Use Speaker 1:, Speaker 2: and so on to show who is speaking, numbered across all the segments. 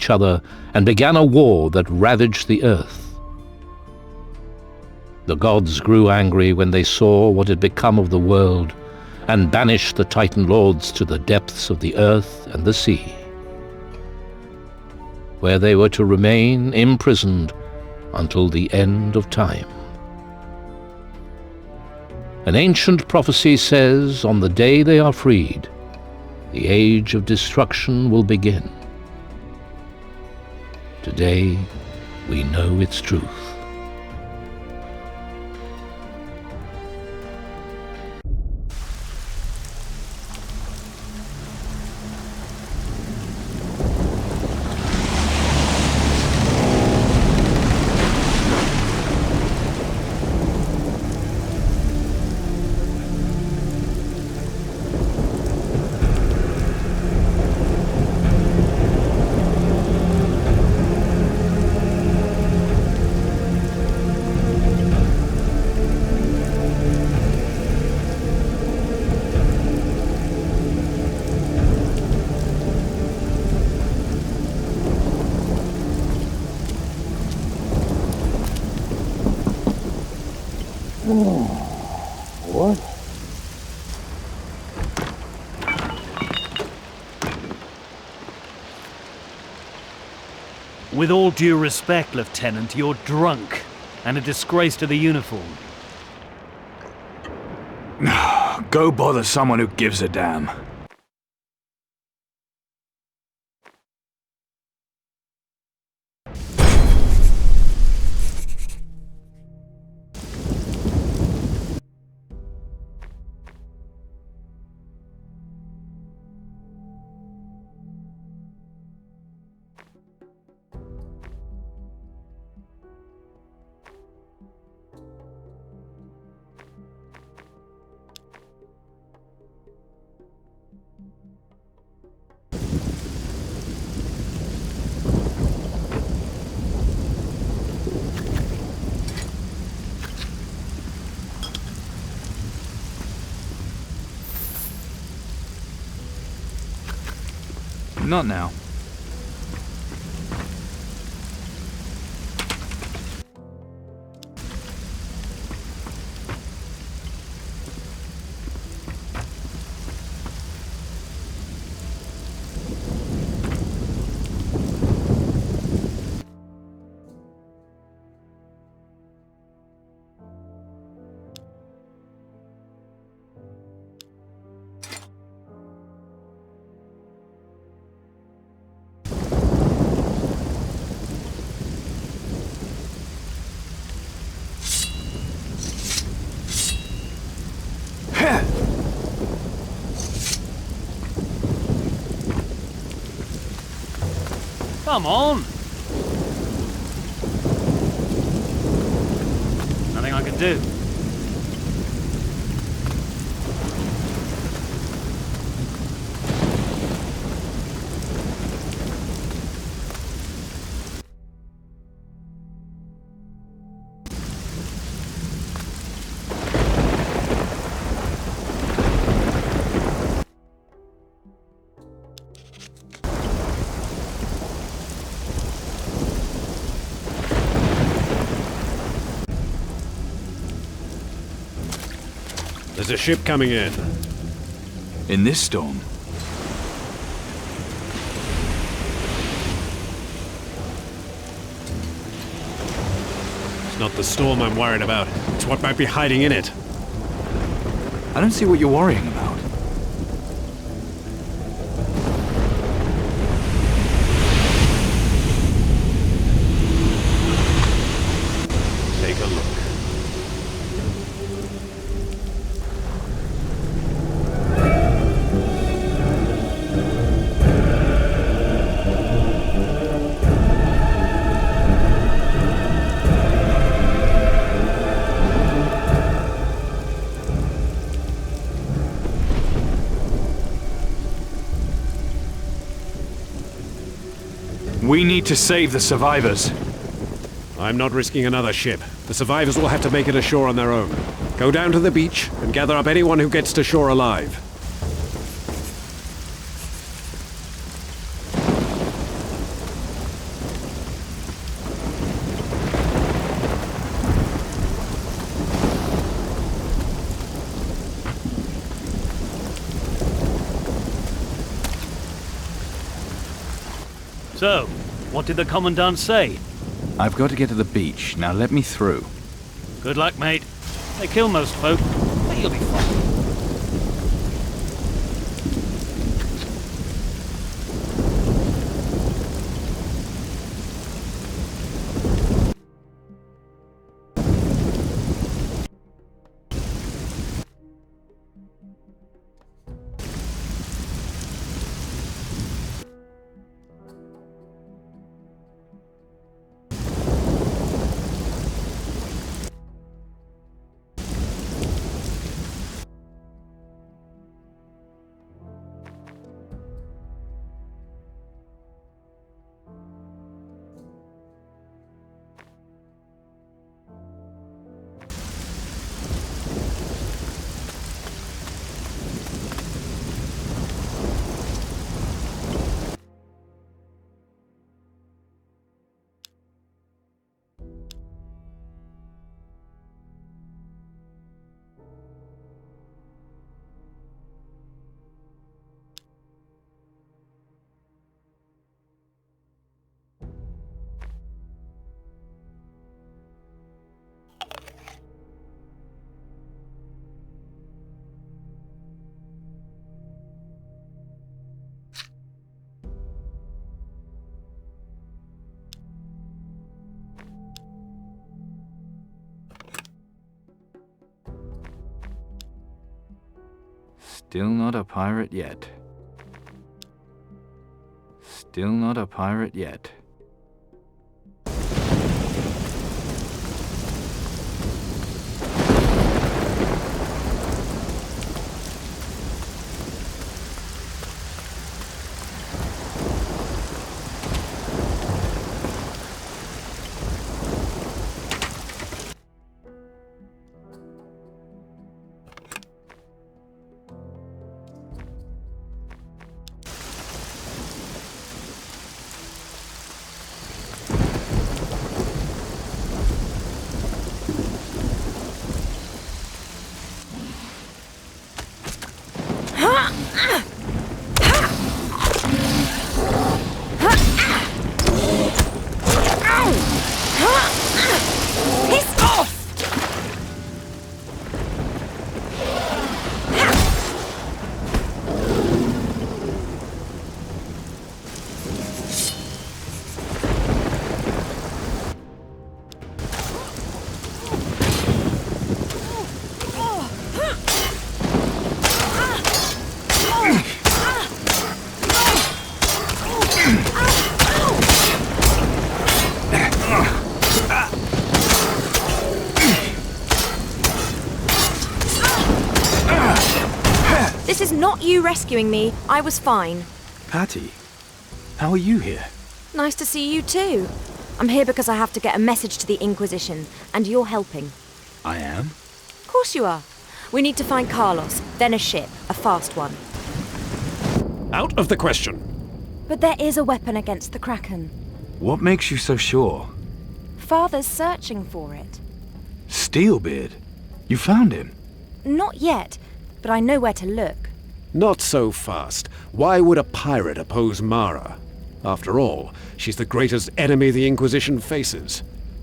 Speaker 1: each other and began a war that ravaged the earth. The gods grew angry when they saw what had become of the world and banished the Titan lords to the depths of the earth and the sea, where they were to remain imprisoned until the end of time. An ancient prophecy says, on the day they are freed, the age of destruction will begin. Today, we know its truth.
Speaker 2: What?
Speaker 3: With all due respect, Lieutenant, you're drunk and a disgrace to the uniform.
Speaker 2: Go bother someone who gives a damn. Not now.
Speaker 3: Come on! Nothing I can do.
Speaker 4: There's a ship coming in.
Speaker 2: In this storm?
Speaker 4: It's not the storm I'm worried about. It's what might be hiding in it.
Speaker 2: I don't see what you're worrying about.
Speaker 4: Take a look.
Speaker 2: We need to save the survivors.
Speaker 4: I'm not risking another ship. The survivors will have to make it ashore on their own. Go down to the beach and gather up anyone who gets to shore alive.
Speaker 3: So, what did the Commandant say?
Speaker 2: I've got to get to the beach. Now let me through.
Speaker 3: Good luck, mate. They kill most folk, but you'll be fine.
Speaker 2: Still not a pirate yet. Still not a pirate yet.
Speaker 5: This is not you rescuing me. I was fine.
Speaker 2: Patty, how are you here?
Speaker 5: Nice to see you too. I'm here because I have to get a message to the Inquisition, and you're helping.
Speaker 2: I am?
Speaker 5: Of course you are. We need to find Carlos, then a ship, a fast one.
Speaker 4: Out of the question.
Speaker 5: But there is a weapon against the Kraken.
Speaker 2: What makes you so sure?
Speaker 5: Father's searching for it.
Speaker 2: Steelbeard? You found him?
Speaker 5: Not yet, but I know where to look.
Speaker 4: Not so fast. Why would a pirate oppose Mara? After all, she's the greatest enemy the Inquisition faces.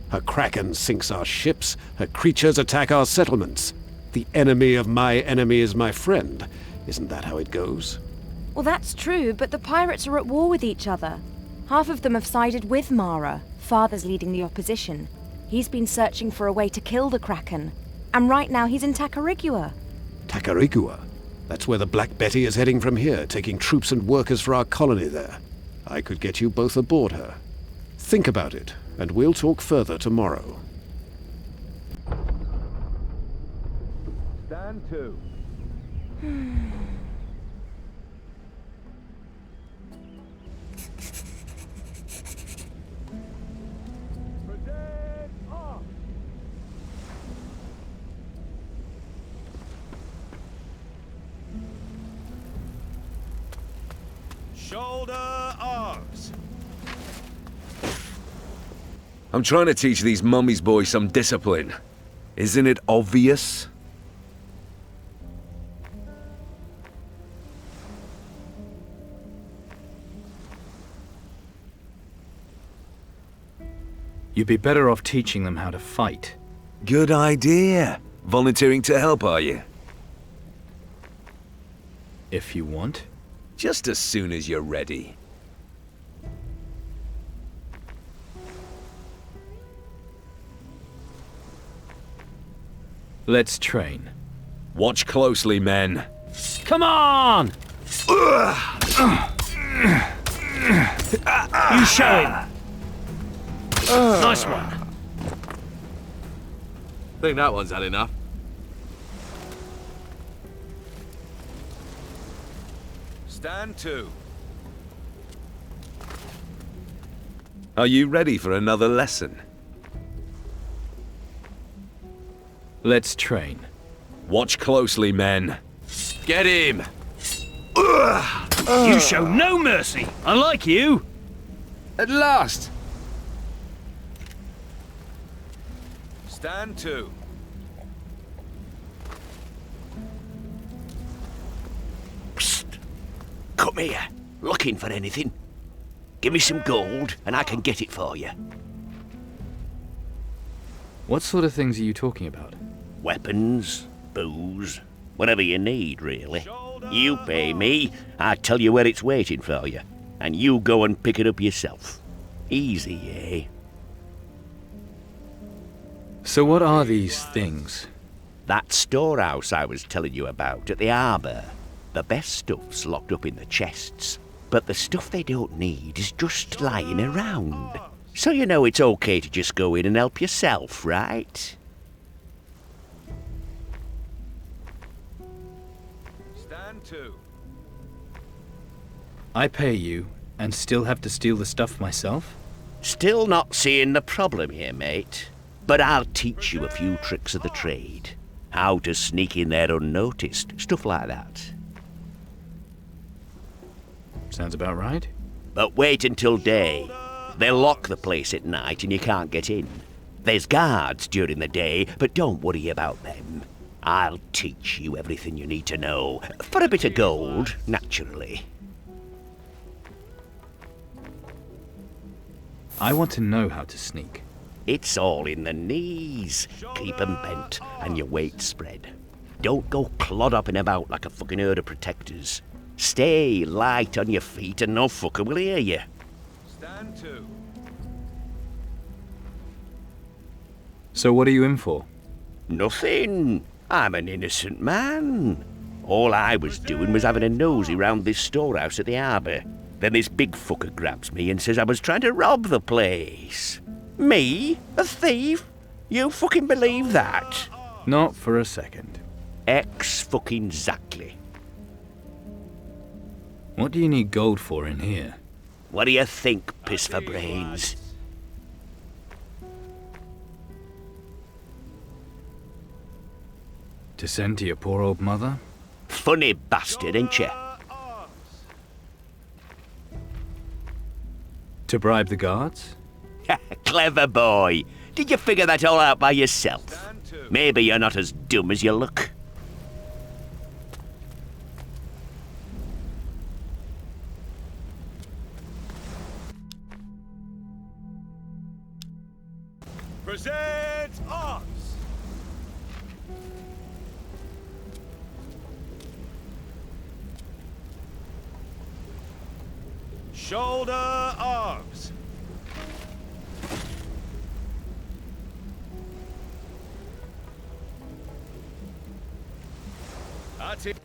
Speaker 4: Her Kraken sinks our ships, her creatures attack our settlements. The enemy of my enemy is my friend. Isn't that how it goes?
Speaker 5: Well, that's true, but the pirates are at war with each other. Half of them have sided with Mara. Father's leading the opposition. He's been searching for a way to kill the Kraken. And right now he's in Tacarigua.
Speaker 4: Tacarigua? That's where the Black Betty is heading from here, taking troops and workers for our colony there. I could get you both aboard her. Think about it, and we'll talk further tomorrow.
Speaker 2: Stand to.
Speaker 6: Shoulder arms. I'm trying to teach these mummy's boys some discipline. Isn't it obvious?
Speaker 2: You'd be better off teaching them how to fight.
Speaker 6: Good idea. Volunteering to help, are you?
Speaker 2: If you want.
Speaker 6: Just as soon as you're ready.
Speaker 2: Let's train.
Speaker 6: Watch closely, men.
Speaker 3: Come on! You show him. Nice one.
Speaker 7: Think that one's had enough.
Speaker 6: Stand to. Are you ready for another lesson?
Speaker 2: Let's train.
Speaker 6: Watch closely, men.
Speaker 7: Get him!
Speaker 3: You show no mercy, unlike you.
Speaker 7: At last!
Speaker 6: Stand to.
Speaker 8: Psst! Come here. Looking for anything? Give me some gold and I can get it for you.
Speaker 2: What sort of things are you talking about?
Speaker 8: Weapons, booze, whatever you need, really. You pay me, I tell you where it's waiting for you, and you go and pick it up yourself. Easy, eh?
Speaker 2: So what are these things?
Speaker 8: That storehouse I was telling you about at the harbour. The best stuff's locked up in the chests, but the stuff they don't need is just lying around. So you know it's okay to just go in and help yourself, right?
Speaker 6: Stand to.
Speaker 2: I pay you and still have to steal the stuff myself?
Speaker 8: Still not seeing the problem here, mate. But I'll teach you a few tricks of the trade. How to sneak in there unnoticed, stuff like that.
Speaker 2: Sounds about right.
Speaker 8: But wait until day. They'll lock the place at night and you can't get in. There's guards during the day, but don't worry about them. I'll teach you everything you need to know. For a bit of gold, naturally.
Speaker 2: I want to know how to sneak.
Speaker 8: It's all in the knees. Keep 'em bent and your weight spread. Don't go clod-hopping about like a fucking herd of protectors. Stay light on your feet and no fucker will hear you.
Speaker 6: Stand to.
Speaker 2: So what are you in for?
Speaker 8: Nothing. I'm an innocent man. All I was doing was having a nosy round this storehouse at the harbour. Then this big fucker grabs me and says I was trying to rob the place. Me? A thief? You fucking believe that?
Speaker 2: Not for a second.
Speaker 8: Fucking-zactly.
Speaker 2: What do you need gold for in here?
Speaker 8: What do you think, piss for brains?
Speaker 2: To send to your poor old mother?
Speaker 8: Funny bastard, ain't you?
Speaker 2: To bribe the guards?
Speaker 8: Clever boy. Did you figure that all out by yourself? Maybe you're not as dumb as you look.
Speaker 6: Present arms! Shoulder arms! That's it.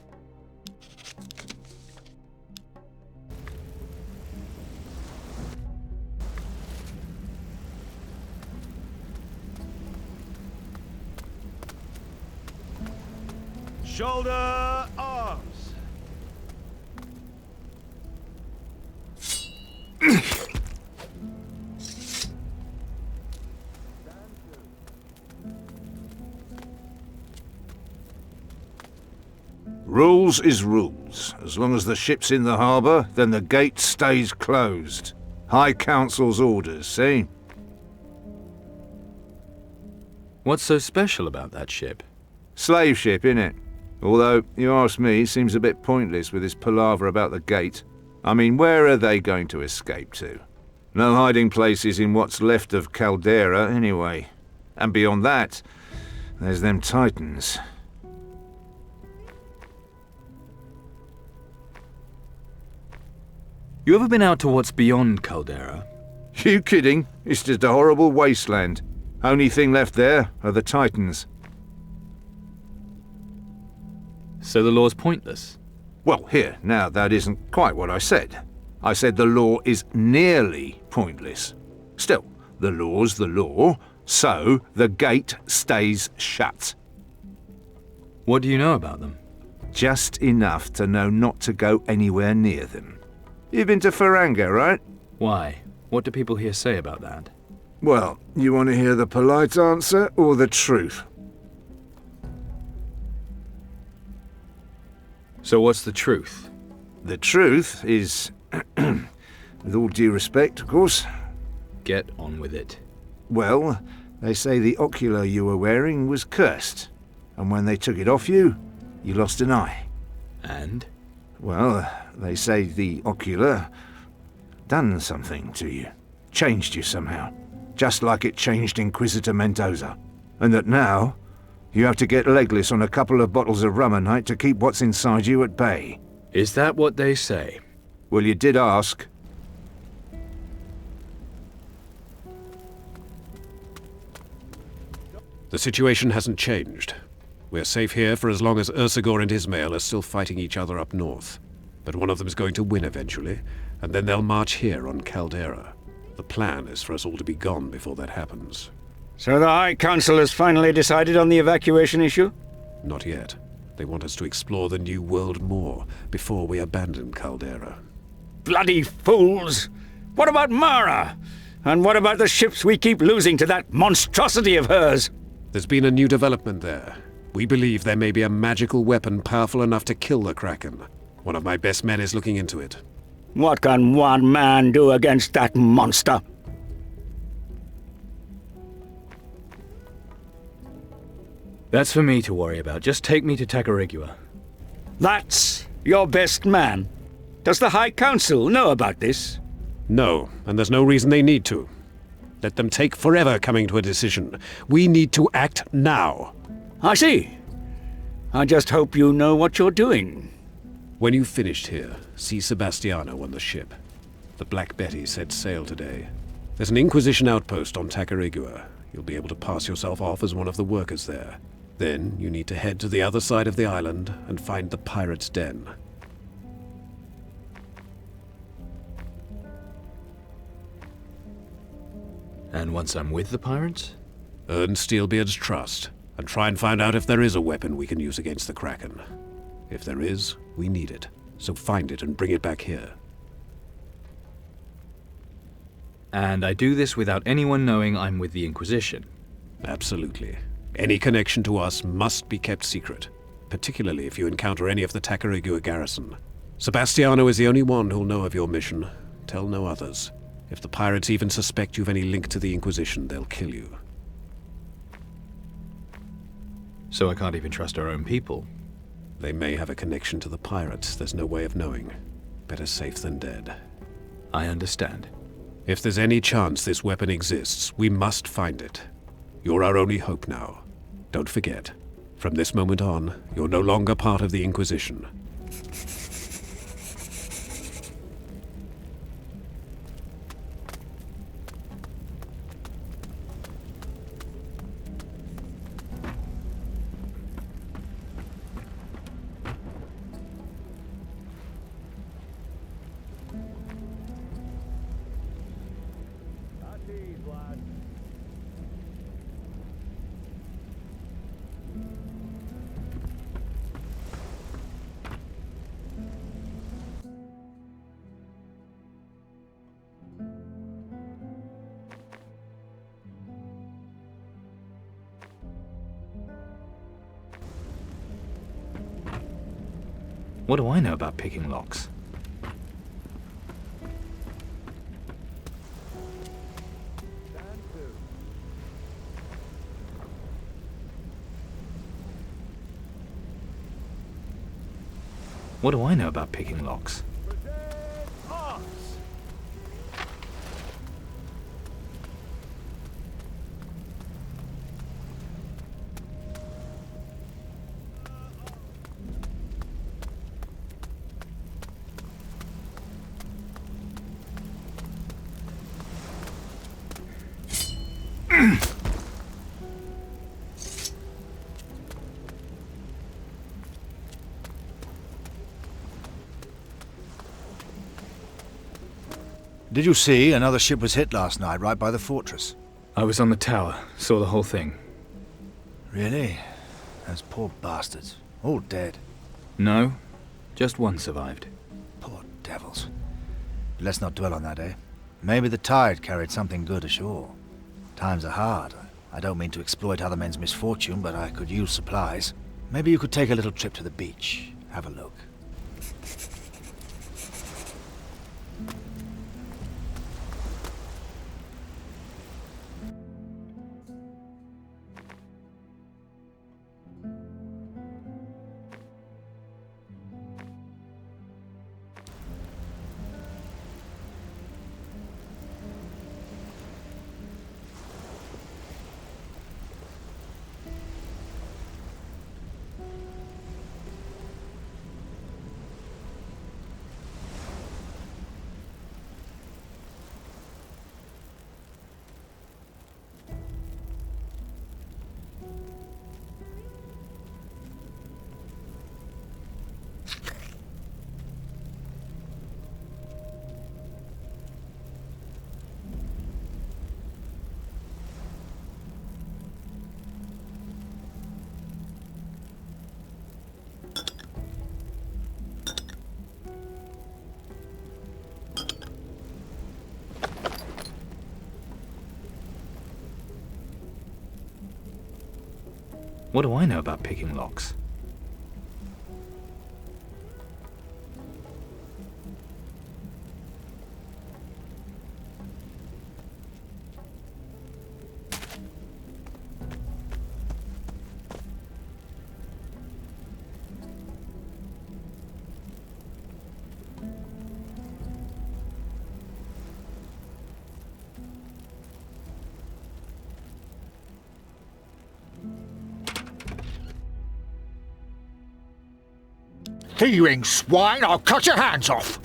Speaker 6: Shoulder arms.
Speaker 9: Rules is rules. As long as the ship's in the harbour, then the gate stays closed. High Council's orders, see?
Speaker 2: What's so special about that ship?
Speaker 9: Slave ship, innit? Although, you ask me, seems a bit pointless with this palaver about the gate. I mean, where are they going to escape to? No hiding places in what's left of Caldera, anyway. And beyond that, there's them Titans.
Speaker 2: You ever been out to what's beyond Caldera?
Speaker 9: You kidding? It's just a horrible wasteland. Only thing left there are the Titans.
Speaker 2: So the law's pointless?
Speaker 9: Well, here, now that isn't quite what I said. I said the law is nearly pointless. Still, the law's the law, so the gate stays shut.
Speaker 2: What do you know about them?
Speaker 9: Just enough to know not to go anywhere near them. You've been to Faranga, right?
Speaker 2: Why? What do people here say about that?
Speaker 9: Well, you want to hear the polite answer or the truth?
Speaker 2: So what's the truth?
Speaker 9: The truth is, with all due respect, of course,
Speaker 2: Get on with it.
Speaker 9: well, they say the ocular you were wearing was cursed, and when they took it off you, you lost an eye.
Speaker 2: And?
Speaker 9: Well, they say the ocular done something to you, changed you somehow, just like it changed Inquisitor Mendoza, and that now you have to get legless on a couple of bottles of rum a night to keep what's inside you at bay.
Speaker 2: Is that what they say?
Speaker 9: Well, you did ask.
Speaker 4: The situation hasn't changed. We're safe here for as long as Ursagor and Ismail are still fighting each other up north. But one of them is going to win eventually, and then they'll march here on Caldera. The plan is for us all to be gone before that happens.
Speaker 10: So the High Council has finally decided on the evacuation issue?
Speaker 4: Not yet. They want us to explore the New World more before we abandon Caldera.
Speaker 10: Bloody fools! What about Mara? And what about the ships we keep losing to that monstrosity of hers?
Speaker 4: There's been a new development there. We believe there may be a magical weapon powerful enough to kill the Kraken. One of my best men is looking into it.
Speaker 10: What can one man do against that monster?
Speaker 2: That's for me to worry about. Just take me to Tacarigua.
Speaker 10: That's your best man. Does the High Council know about this?
Speaker 4: No, and there's no reason they need to. Let them take forever coming to a decision. We need to act now.
Speaker 10: I see. I just hope you know what you're doing.
Speaker 4: When you've finished here, see Sebastiano on the ship. The Black Betty set sail today. There's an Inquisition outpost on Tacarigua. You'll be able to pass yourself off as one of the workers there. Then you need to head to the other side of the island and find the pirate's den.
Speaker 2: And once I'm with the pirates?
Speaker 4: Earn Steelbeard's trust, and try and find out if there is a weapon we can use against the Kraken. If there is, we need it, so find it and bring it back here.
Speaker 2: And I do this without anyone knowing I'm with the Inquisition?
Speaker 4: Absolutely. Any connection to us must be kept secret, particularly if you encounter any of the Tacarigua garrison. Sebastiano is the only one who'll know of your mission. Tell no others. If the pirates even suspect you've any link to the Inquisition, they'll kill you.
Speaker 2: So I can't even trust our own people?
Speaker 4: They may have a connection to the pirates. There's no way of knowing. Better safe than dead.
Speaker 2: I understand.
Speaker 4: If there's any chance this weapon exists, we must find it. You're our only hope now. Don't forget, from this moment on, you're no longer part of the Inquisition.
Speaker 2: What do I know about picking locks? What do I know about picking locks?
Speaker 11: Did you see another ship was hit last night right by the fortress?
Speaker 2: I was on the tower, saw the whole thing.
Speaker 11: Really? Those poor bastards. All dead.
Speaker 2: No, just one survived.
Speaker 11: Poor devils. Let's not dwell on that, eh? Maybe the tide carried something good ashore. Times are hard. I don't mean to exploit other men's misfortune, but I could use supplies. Maybe you could take a little trip to the beach. Have a look.
Speaker 2: What do I know about picking locks?
Speaker 12: Thieving swine, I'll cut your hands off!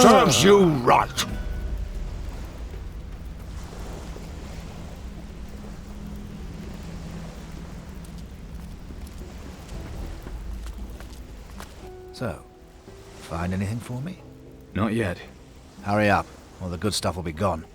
Speaker 12: Serves you right.
Speaker 11: So, find anything for me?
Speaker 2: Not yet.
Speaker 11: Hurry up, or the good stuff will be gone.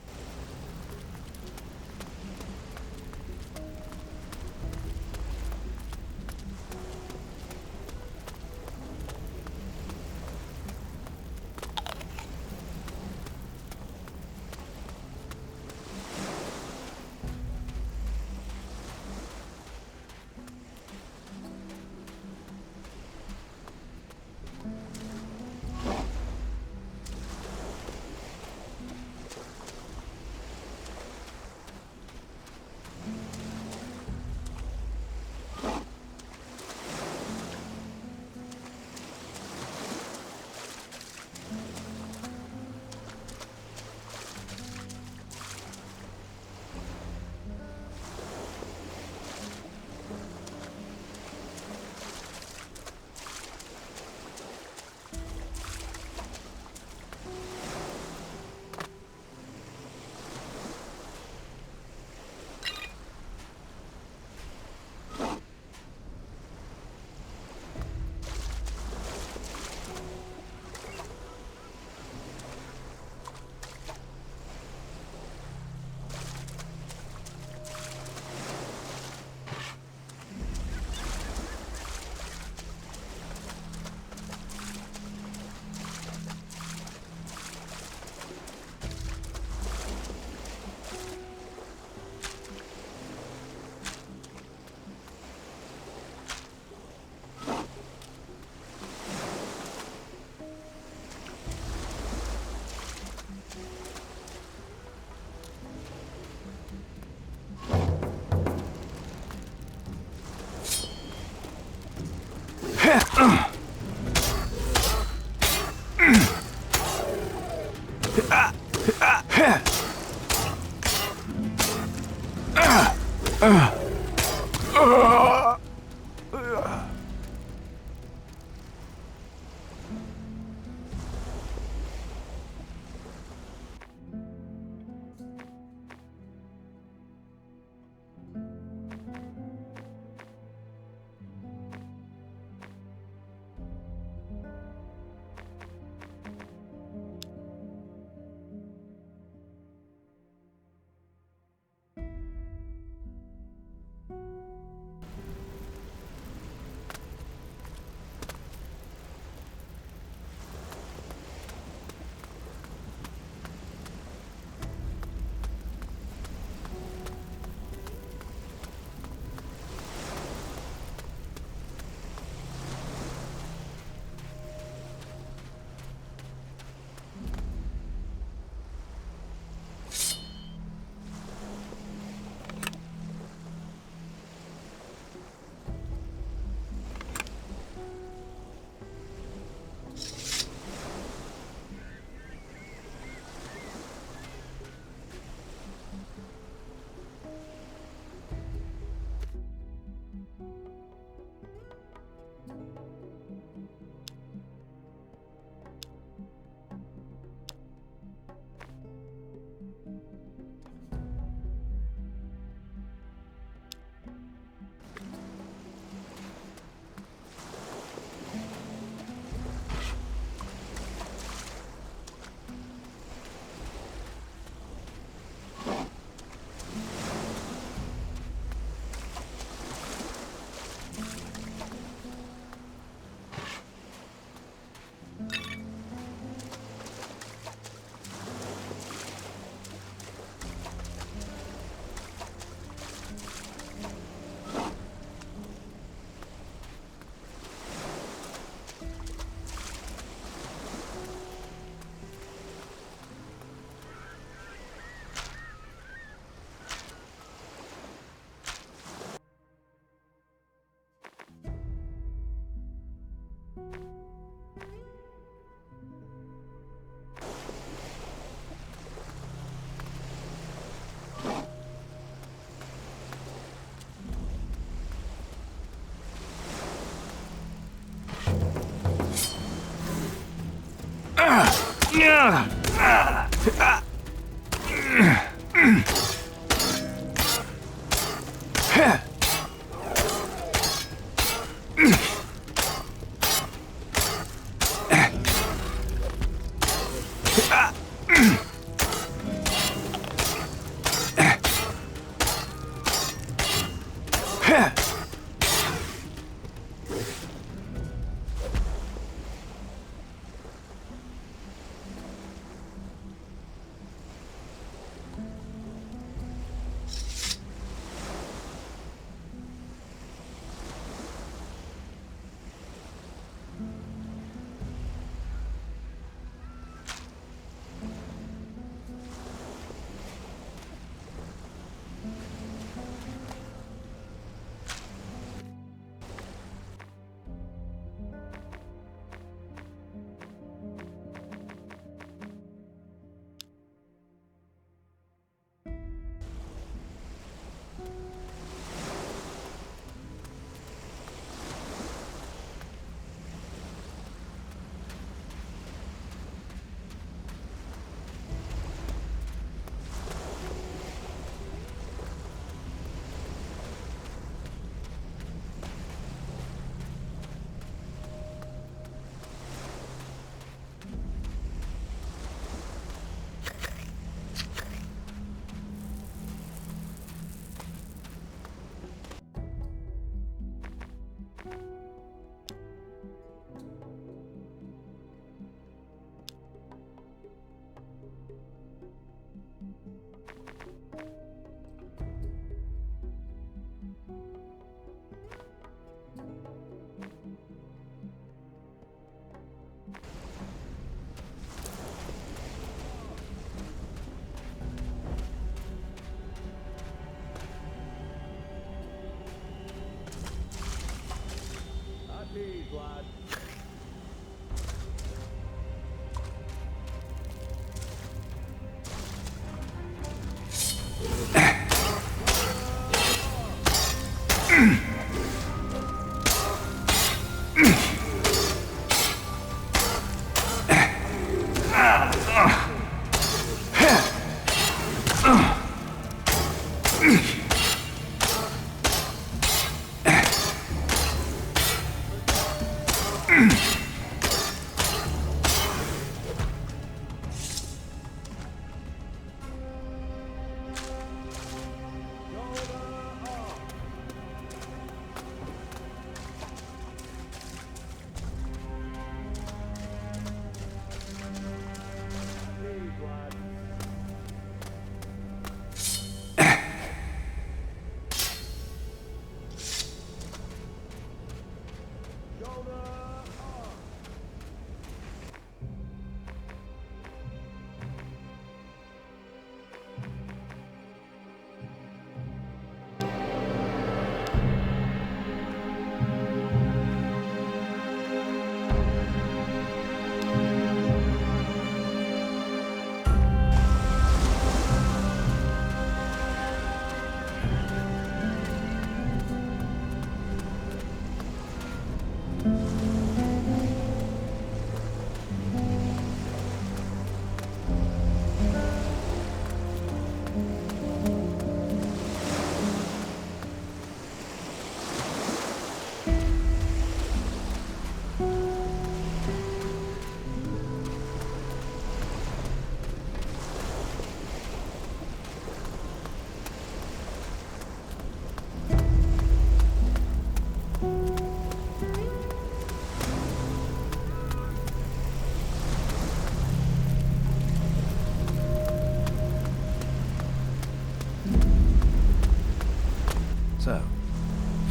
Speaker 11: So,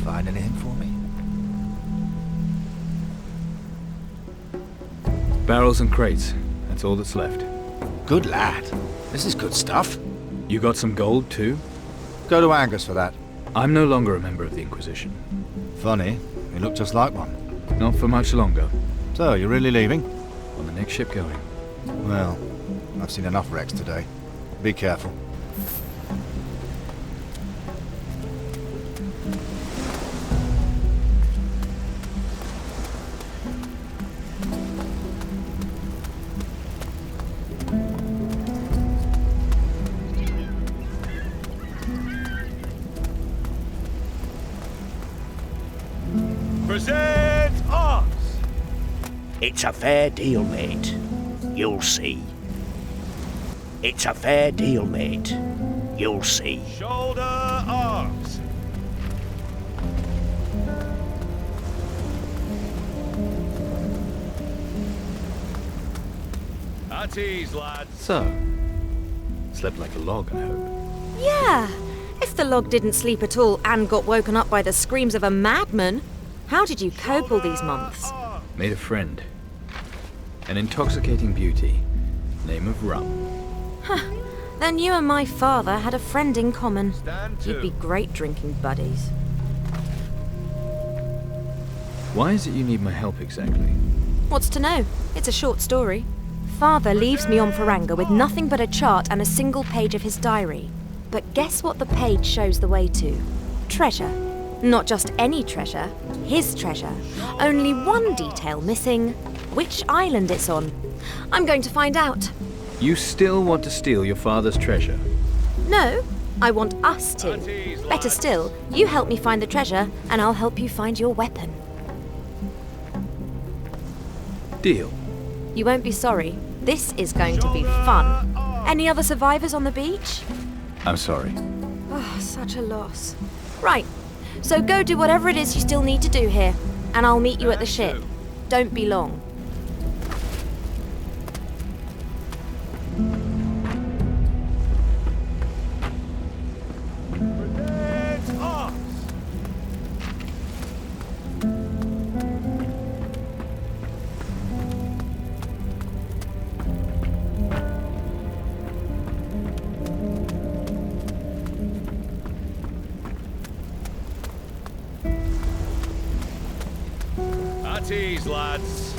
Speaker 11: find anything for me?
Speaker 2: Barrels and crates. That's all that's left.
Speaker 11: Good lad. This is good stuff.
Speaker 2: You got some gold, too?
Speaker 11: Go to Angus for that.
Speaker 2: I'm no longer a member of the Inquisition.
Speaker 11: Funny, you look just like one.
Speaker 2: Not for much longer.
Speaker 11: So, you're really leaving?
Speaker 2: On the next ship going.
Speaker 11: Well, I've seen enough wrecks today. Be careful.
Speaker 12: Present arms!
Speaker 8: It's a fair deal, mate. You'll see. It's a fair deal, mate. You'll see.
Speaker 12: Shoulder arms! At ease, lads.
Speaker 2: So, slept like a log, I hope.
Speaker 5: Yeah. If the log didn't sleep at all and got woken up by the screams of a madman, how did you cope all these months?
Speaker 2: Made a friend. An intoxicating beauty. Name of Rum.
Speaker 5: Huh. Then you and my father had a friend in common. You'd be great drinking buddies.
Speaker 2: Why is it you need my help exactly?
Speaker 5: What's to know? It's a short story. Father leaves me on Faranga with nothing but a chart and a single page of his diary. But guess what the page shows the way to? Treasure. Not just any treasure, his treasure. Only one detail missing. Which island it's on. I'm going to find out.
Speaker 2: You still want to steal your father's treasure?
Speaker 5: No, I want us to. Better still, you help me find the treasure, and I'll help you find your weapon.
Speaker 2: Deal.
Speaker 5: You won't be sorry. This is going to be fun. Any other survivors on the beach?
Speaker 2: I'm sorry.
Speaker 5: Oh, such a loss. Right, so go do whatever it is you still need to do here, and I'll meet you at the ship. Don't be long.
Speaker 12: Present arms! At ease, lads.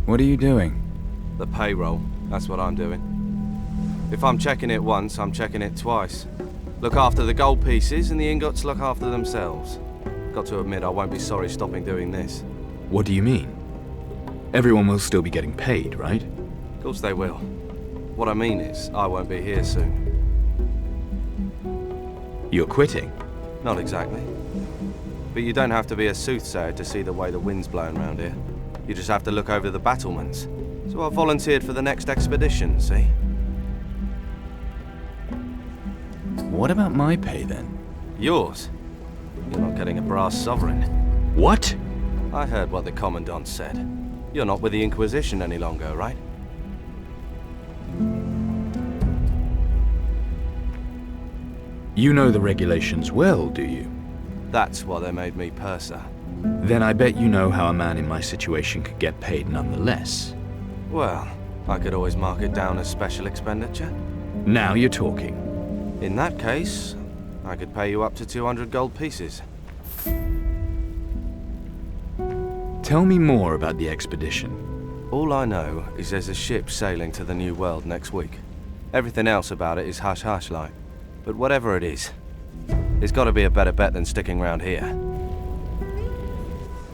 Speaker 2: What are you doing? The payroll. That's what I'm doing. If I'm checking it once, I'm checking it twice. Look after the gold pieces, and the ingots look after themselves. Got to admit, I won't be sorry stopping doing this.
Speaker 13: What do you mean? Everyone will still be getting paid, right?
Speaker 2: Of course they will. What I mean is, I won't be here soon.
Speaker 13: You're quitting?
Speaker 2: Not exactly. But you don't have to be a soothsayer to see the way the wind's blowing around here. You just have to look over the battlements. So I volunteered for the next expedition, see?
Speaker 13: What about my pay, then?
Speaker 2: Yours? You're not getting a brass sovereign.
Speaker 13: What?
Speaker 2: I heard what the Commandant said. You're not with the Inquisition any longer, right?
Speaker 13: You know the regulations well, do you?
Speaker 2: That's why they made me purser.
Speaker 13: Then I bet you know how a man in my situation could get paid nonetheless.
Speaker 2: Well, I could always mark it down as special expenditure.
Speaker 13: Now you're talking.
Speaker 2: In that case, I could pay you up to 200 gold pieces.
Speaker 13: Tell me more about the expedition.
Speaker 2: All I know is there's a ship sailing to the New World next week. Everything else about it is hush-hush like. But whatever it is, it's got to be a better bet than sticking around here.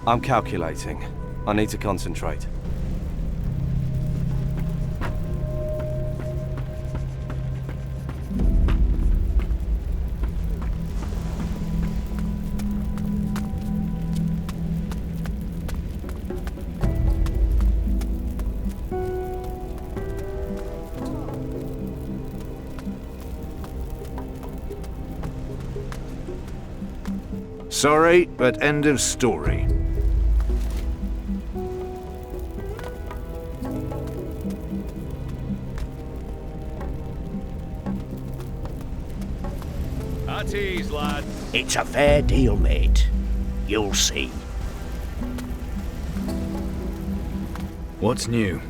Speaker 2: I'm calculating. I need to concentrate.
Speaker 9: Sorry, but end of story.
Speaker 12: At ease, lads.
Speaker 8: It's a fair deal, mate. You'll see.
Speaker 13: What's new?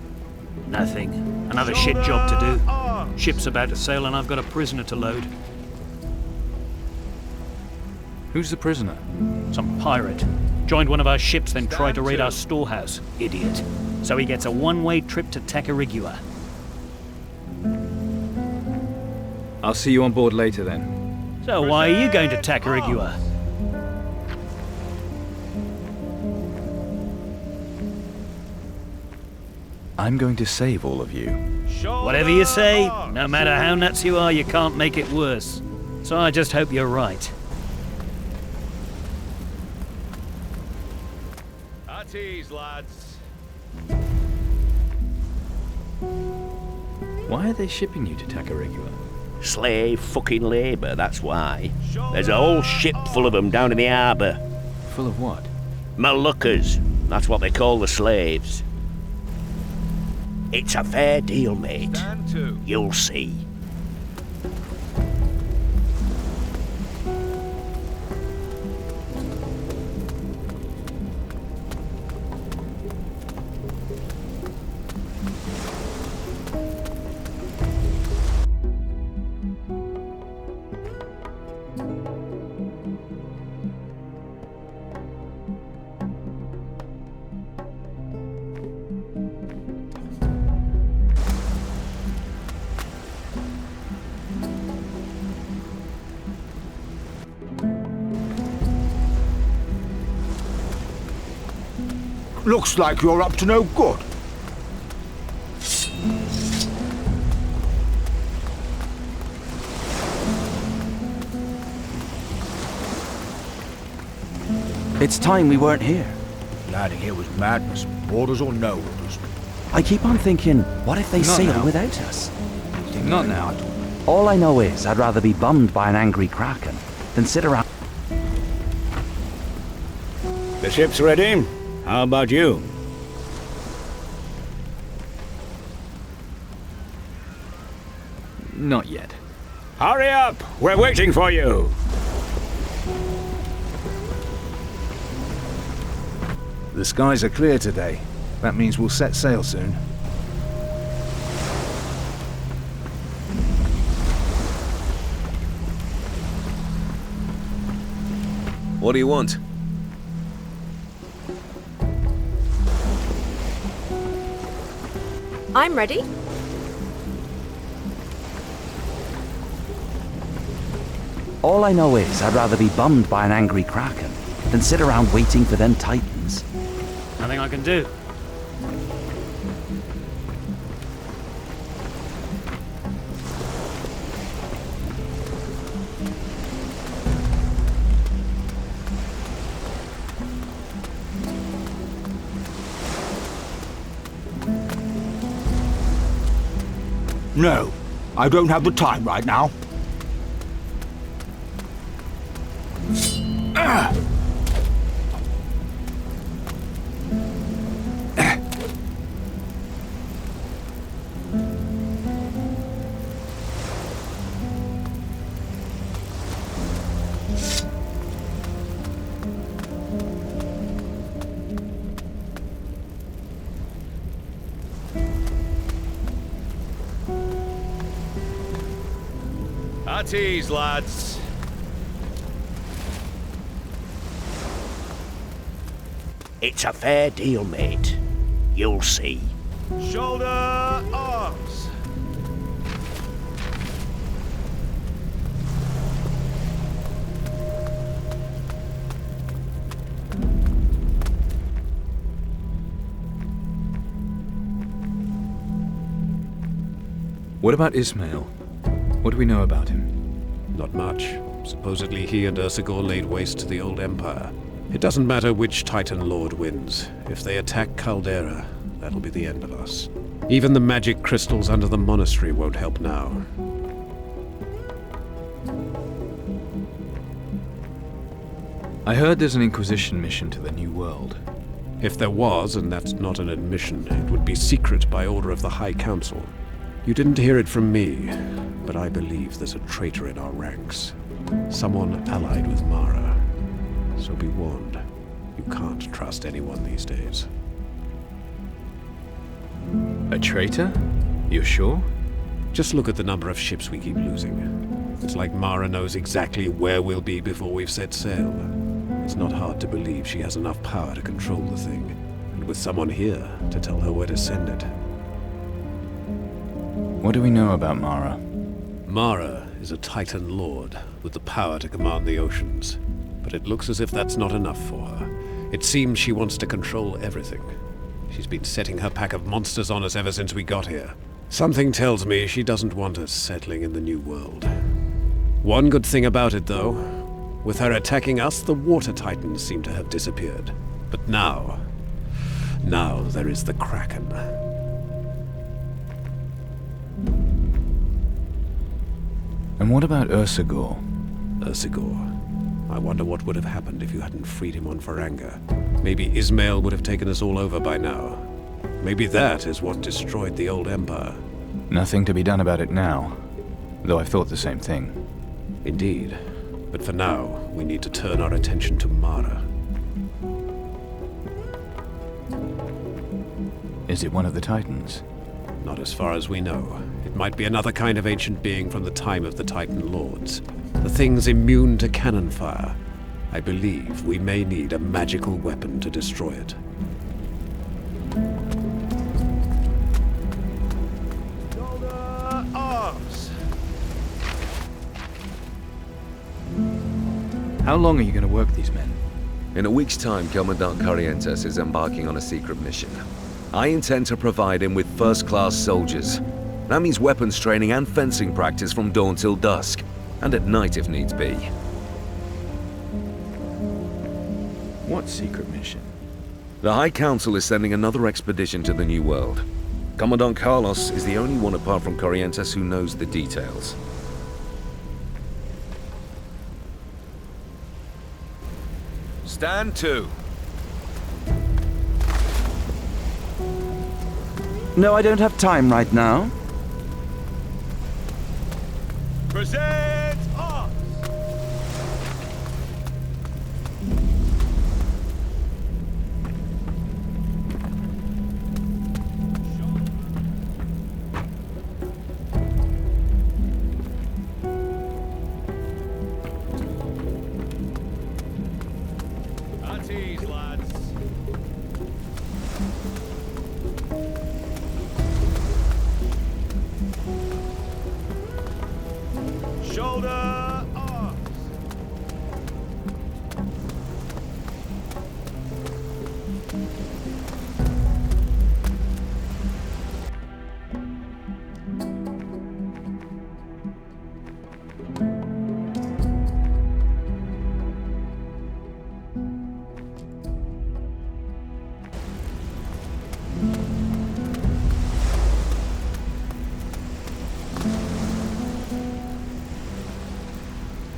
Speaker 3: Nothing. Another shit job to do. Ship's about to sail and I've got a prisoner to load.
Speaker 13: Who's the prisoner?
Speaker 3: Some pirate. Joined one of our ships, then tried to raid our storehouse. Idiot. So he gets a one-way trip to Tacarigua.
Speaker 13: I'll see you on board later then.
Speaker 3: So why are you going to Tacarigua?
Speaker 13: I'm going to save all of you.
Speaker 3: Whatever you say, no matter how nuts you are, you can't make it worse. So I just hope you're right.
Speaker 12: At ease, lads.
Speaker 13: Why are they shipping you to Tacarigua?
Speaker 8: Slave fucking labour, that's why. There's a whole ship full of them down in the harbour.
Speaker 13: Full of what?
Speaker 8: Moluccas. That's what they call the slaves. It's a fair deal, mate. You'll see.
Speaker 9: Looks like you're up to no good.
Speaker 14: It's time we weren't here.
Speaker 11: Landing here was madness, orders or no orders.
Speaker 14: I keep on thinking, what if they
Speaker 13: Not
Speaker 14: sail
Speaker 13: now.
Speaker 14: without us?
Speaker 13: Not now.
Speaker 14: All I know is I'd rather be bummed by an angry kraken than sit around.
Speaker 10: The ship's ready. How about you?
Speaker 13: Not yet.
Speaker 10: Hurry up! We're waiting for you!
Speaker 9: The skies are clear today. That means we'll set sail soon.
Speaker 6: What do you want?
Speaker 5: I'm ready.
Speaker 14: All I know is I'd rather be bummed by an angry kraken than sit around waiting for them titans.
Speaker 3: Nothing I can do.
Speaker 10: No, I don't have the time right now.
Speaker 12: At ease, lads.
Speaker 8: It's a fair deal, mate. You'll see.
Speaker 12: Shoulder arms.
Speaker 13: What about Ismail? What do we know about him?
Speaker 4: Not much. Supposedly he and Ursagor laid waste to the old empire. It doesn't matter which Titan Lord wins. If they attack Caldera, that'll be the end of us. Even the magic crystals under the monastery won't help now.
Speaker 13: I heard there's an Inquisition mission to the New World.
Speaker 4: If there was, and that's not an admission, it would be secret by order of the High Council. You didn't hear it from me, but I believe there's a traitor in our ranks. Someone allied with Mara. So be warned. You can't trust anyone these days.
Speaker 13: A traitor? You're sure?
Speaker 4: Just look at the number of ships we keep losing. It's like Mara knows exactly where we'll be before we've set sail. It's not hard to believe she has enough power to control the thing, and with someone here to tell her where to send it.
Speaker 13: What do we know about Mara?
Speaker 4: Mara is a Titan Lord with the power to command the oceans. But it looks as if that's not enough for her. It seems she wants to control everything. She's been setting her pack of monsters on us ever since we got here. Something tells me she doesn't want us settling in the New World. One good thing about it, though, with her attacking us, the water titans seem to have disappeared. But now there is the Kraken.
Speaker 13: And what about Ursagor?
Speaker 4: Ursagor. I wonder what would have happened if you hadn't freed him on Faranga. Maybe Ismail would have taken us all over by now. Maybe that is what destroyed the old empire.
Speaker 13: Nothing to be done about it now, though I thought the same thing.
Speaker 4: Indeed. But for now, we need to turn our attention to Mara.
Speaker 13: Is it one of the Titans?
Speaker 4: Not as far as we know. It might be another kind of ancient being from the time of the Titan Lords. The thing's immune to cannon fire. I believe we may need a magical weapon to destroy it.
Speaker 12: Shoulder arms.
Speaker 13: How long are you going to work these men?
Speaker 6: In a week's time, Commandant Corrientes is embarking on a secret mission. I intend to provide him with first-class soldiers. That means weapons training and fencing practice from dawn till dusk, and at night if needs be.
Speaker 13: What secret mission?
Speaker 6: The High Council is sending another expedition to the New World. Commandant Carlos is the only one apart from Corrientes who knows the details.
Speaker 12: Stand to.
Speaker 14: No, I don't have time right now.
Speaker 12: Present arms! At ease, lads. Shoulder arms.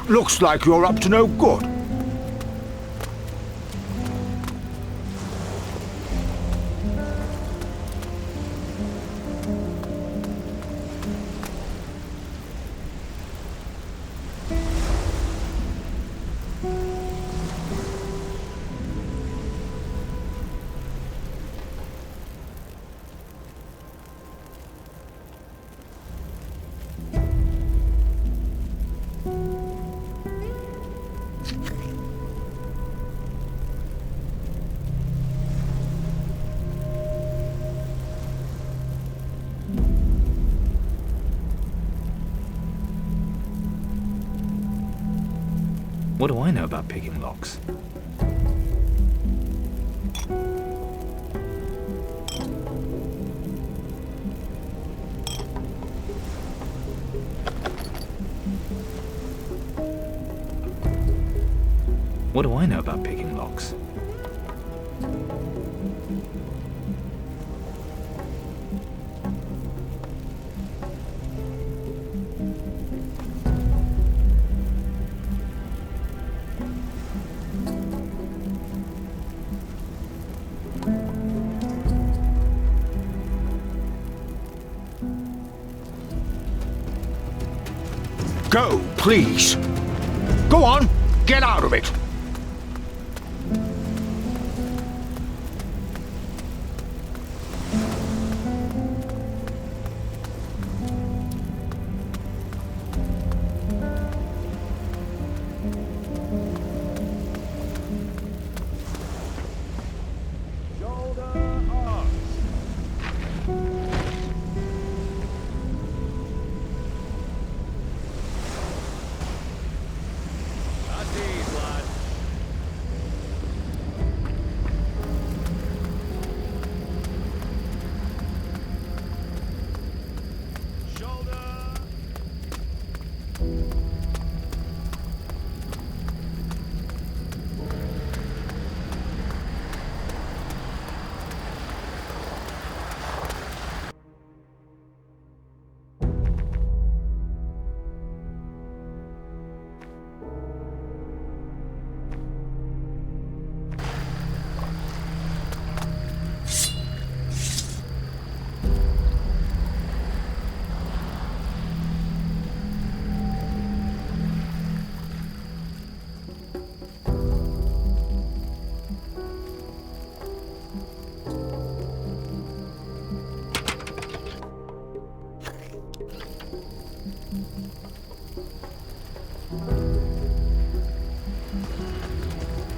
Speaker 9: Looks like you're up to no good.
Speaker 13: What do I know about picking locks? What do I know about picking locks?
Speaker 9: Go, please. Go on, get out of it.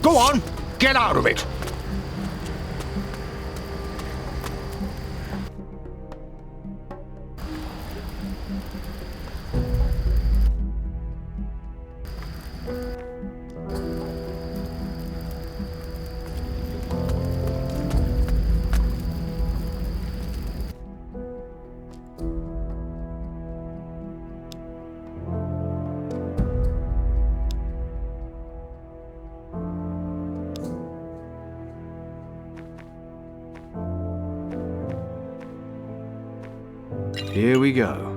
Speaker 9: Go on, get out of it.
Speaker 13: Here we go.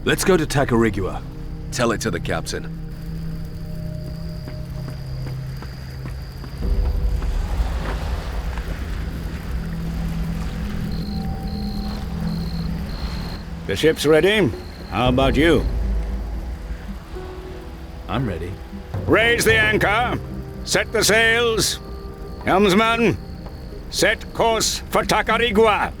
Speaker 13: Let's go to Tacarigua.
Speaker 6: Tell it to the captain.
Speaker 10: The ship's ready. How about you?
Speaker 13: I'm ready.
Speaker 10: Raise the anchor. Set the sails. Helmsman, set course for Tacarigua.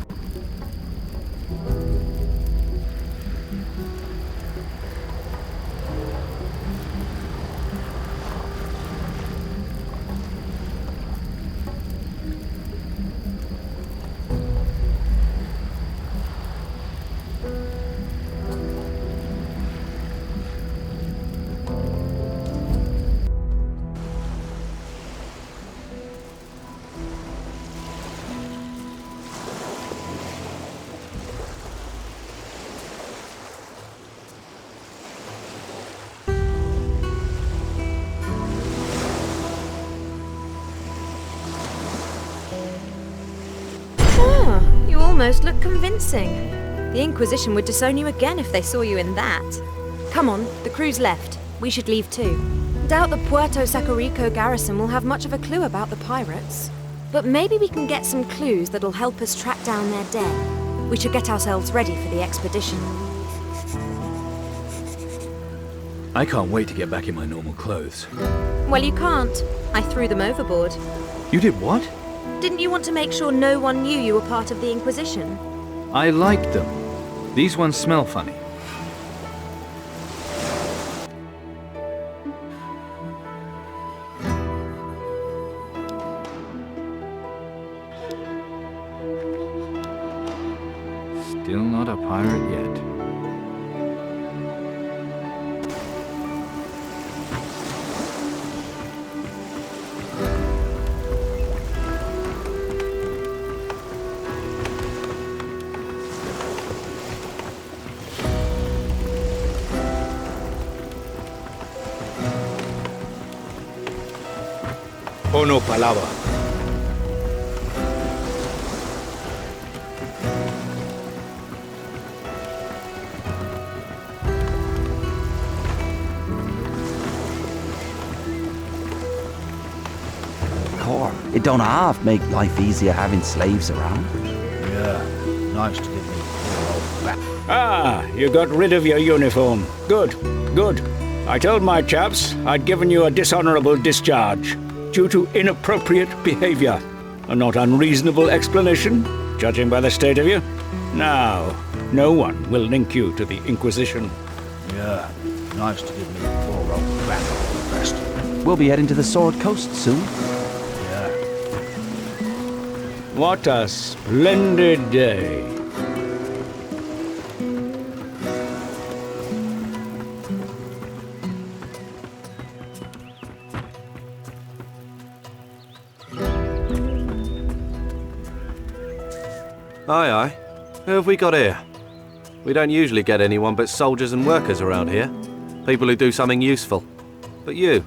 Speaker 5: You almost look convincing. The Inquisition would disown you again if they saw you in that. Come on, the crew's left. We should leave too. Doubt the Puerto Sacarico garrison will have much of a clue about the pirates. But maybe we can get some clues that'll help us track down their den. We should get ourselves ready for the expedition.
Speaker 13: I can't wait to get back in my normal clothes.
Speaker 5: Well, you can't. I threw them overboard.
Speaker 13: You did what?
Speaker 5: Didn't you want to make sure no one knew you were part of the Inquisition?
Speaker 13: I liked them. These ones smell funny. Still not a pirate yet.
Speaker 10: Uno palabra.
Speaker 14: It don't half make life easier having slaves around.
Speaker 11: Yeah, nice to give me poor old back.
Speaker 10: Ah, you got rid of your uniform. Good, good. I told my chaps I'd given you a dishonorable discharge due to inappropriate behavior. A not unreasonable explanation, judging by the state of you. Now, no one will link you to the Inquisition.
Speaker 11: Yeah, nice to give me poor old back off the rest.
Speaker 14: We'll be heading to the Sword Coast soon.
Speaker 11: Yeah.
Speaker 10: What a splendid day.
Speaker 2: Aye, aye. Who have we got here? We don't usually get anyone but soldiers and workers around here. People who do something useful. But you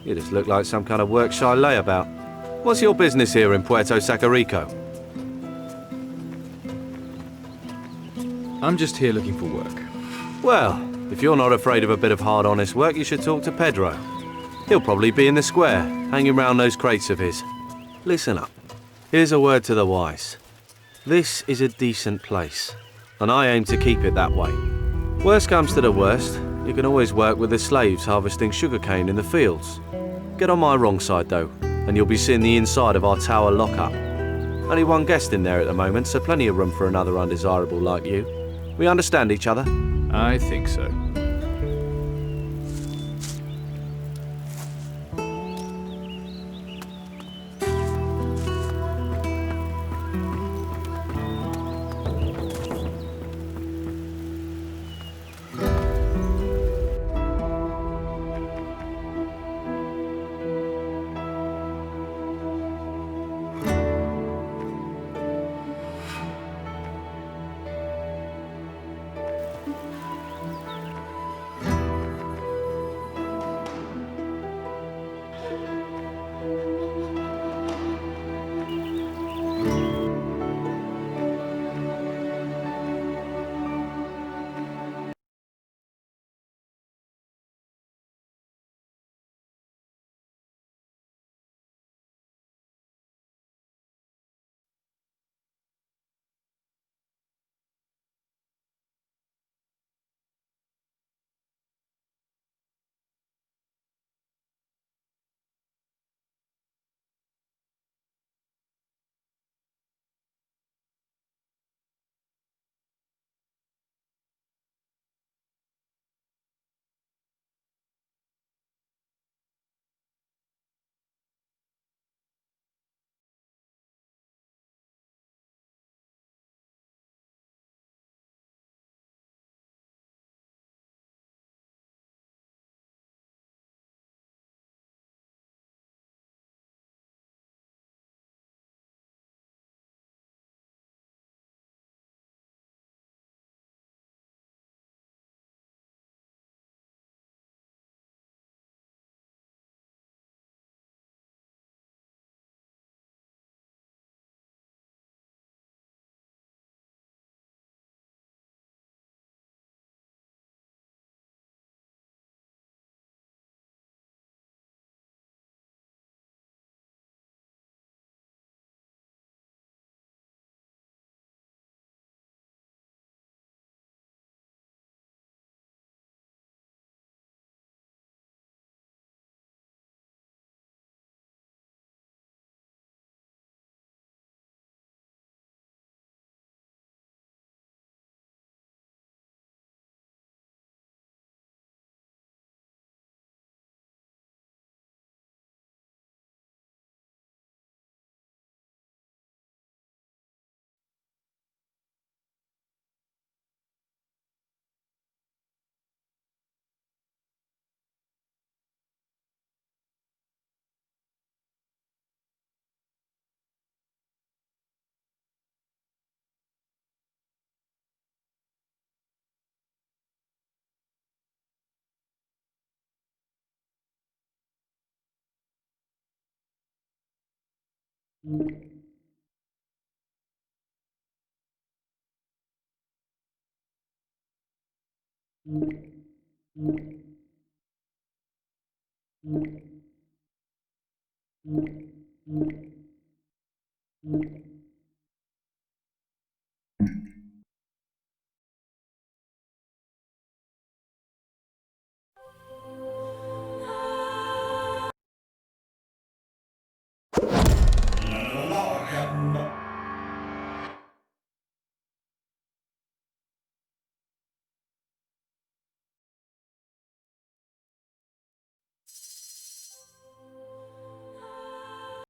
Speaker 2: just look like some kind of work-shy layabout. What's your business here in Puerto Sacarico?
Speaker 13: I'm just here looking for work.
Speaker 2: Well, if you're not afraid of a bit of hard, honest work, you should talk to Pedro. He'll probably be in the square, hanging round those crates of his. Listen up. Here's a word to the wise. This is a decent place, and I aim to keep it that way. Worst comes to the worst, you can always work with the slaves harvesting sugarcane in the fields. Get on my wrong side though, and you'll be seeing the inside of our tower lockup. Only one guest in there at the moment, so plenty of room for another undesirable like you. We understand each other?
Speaker 13: I think so.
Speaker 15: you